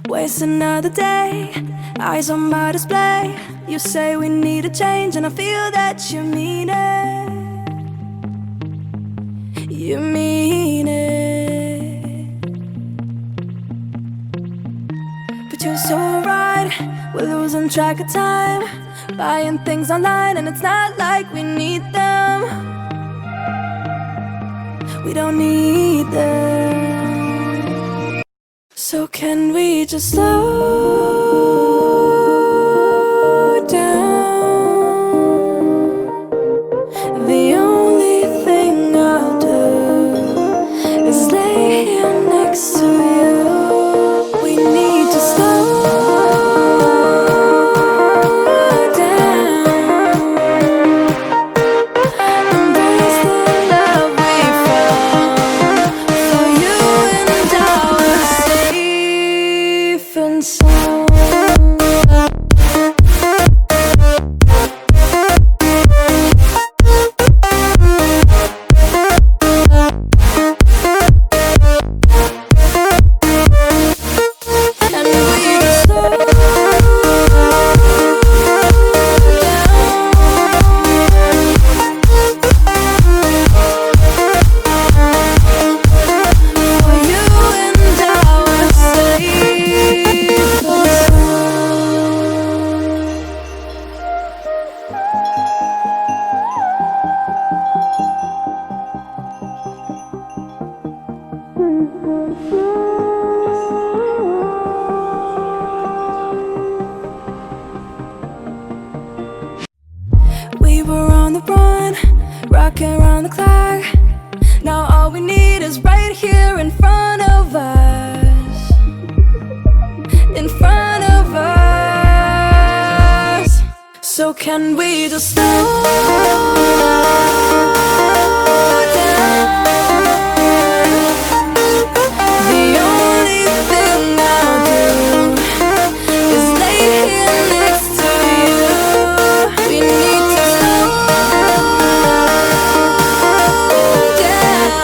Waste another day, eyes on my display. You say we need a change, and I feel that you mean it. You mean it. But you're so right, we're losing track of time, buying things online, and it's not like we need them. We don't need them. So can we just slow down? The only thing I'll do is lay here next to you. We need to slow down. Embrace the love we found. For you and I were safe and sound. We were on the run, rocking around the clock. Now all we need is right here in front of us. In front of us. So can we just slow down? The only thing I'll do is lay here next to you. We need to slow down.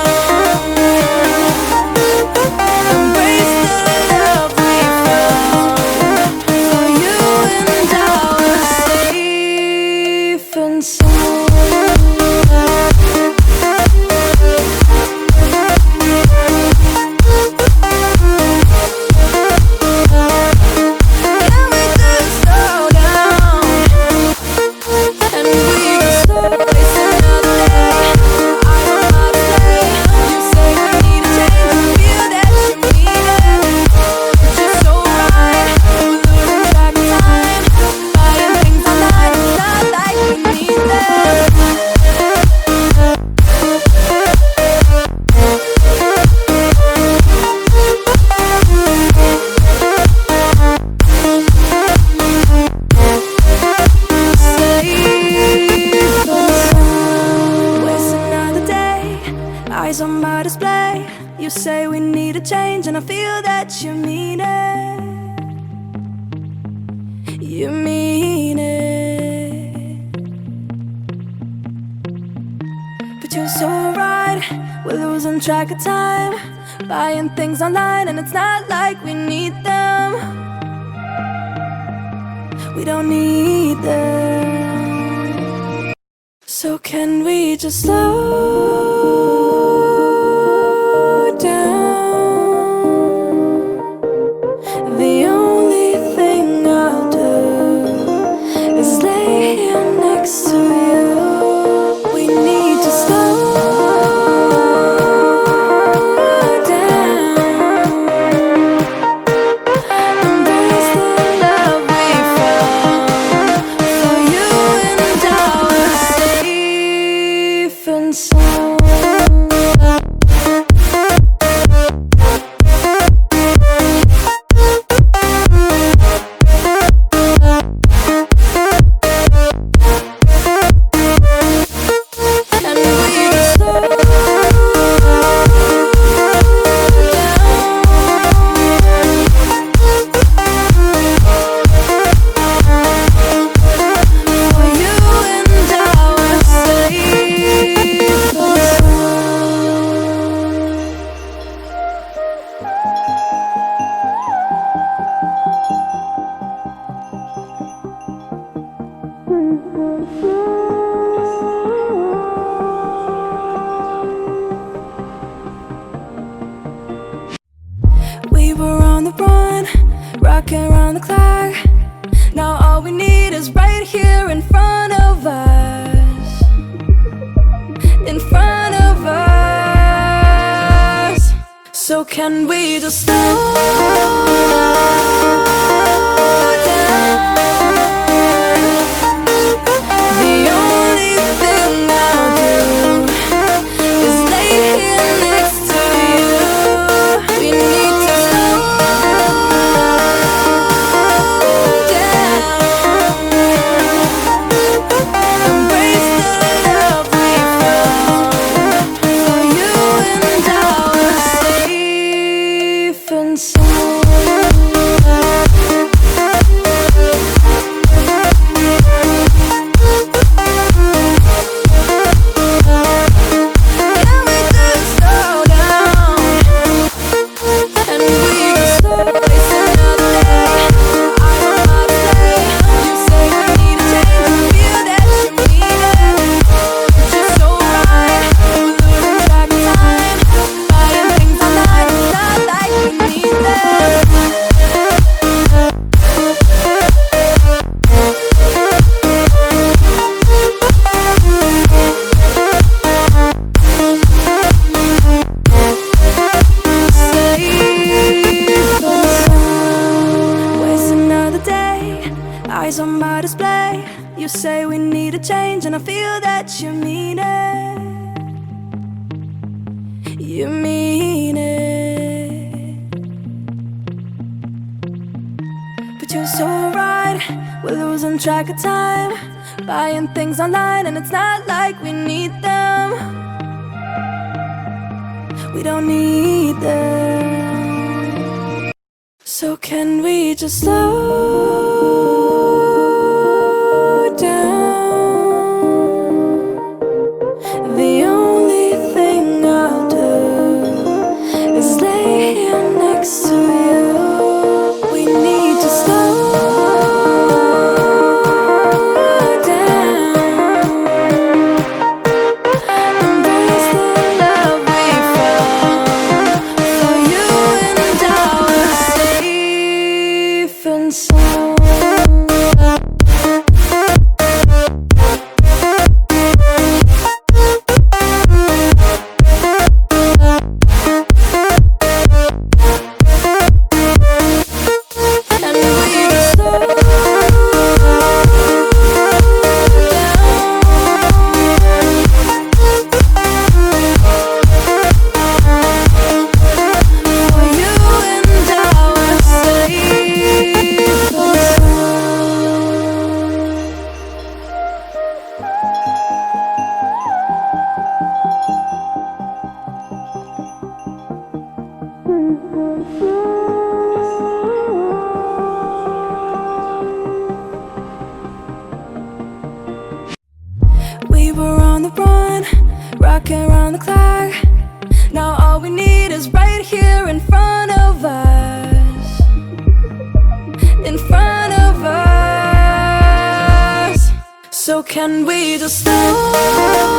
Embrace the love we found. For you and I were safe and sound. Can we just slow down? And we can slow waste another day. I don't know how to play. You say we need a change, and I feel that you mean it. But you're so right, we're losing track of time, buying things online, it's not like we need them. Waste another day, eyes on my display. You say we need a change, and I feel that you mean it. You mean it. But you're so right, we're losing track of time, buying things online, and it's not like we need them. We don't need them. So can we just slow down? The only thing I'll do is lay here next to you. We need to slow down. Embrace the love we found. For you and I were safe and sound. on the run, rocking around the clock. Now all we need is right here in front of us. In front of us. So can we just slow down? The only thing I'll do is lay here next to you. We need to slow down. Embrace the love we found. For you and I are safe and sound. Eyes on my display. You say we need a change, and I feel that you mean it. You mean it. But you're so right, we're losing track of time, buying things online, and it's not like we need them. We don't need them. So can we just slow to you? We need to slow down. Embrace the love we found. For you and I are safe and sound. We were on the run, rocking around the clock. Now all we need is right here in front of us. In front of us. So can we just slow